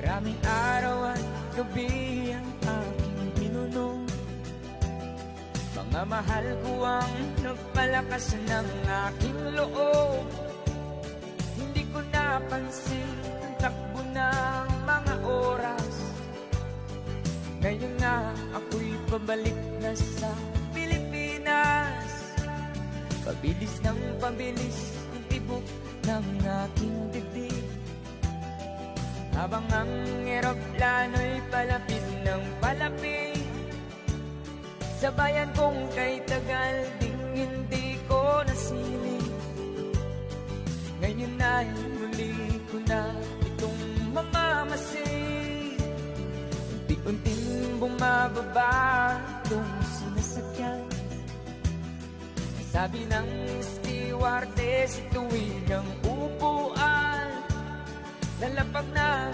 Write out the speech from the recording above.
Maraming araw at gabi ang aking pinuno. Mga mahal ko ang nagpalakas ng aking loob. Hindi ko napansin ang takbo ng mga oras. Ngayon nga ako'y pabalik na sa Pilipinas. Pabilis ng pabilis ang tibok ng aking dibdib, habang ang eroplano'y palapit ng palapit sa bayan kong kay tagal ding hindi ko nasilip. Ngayon ay muli ko na itong mamamasid. Unti-unting bumababa itong sinasakyan. Sabi ng stewardess, ituwid ang upuan. Lalapag na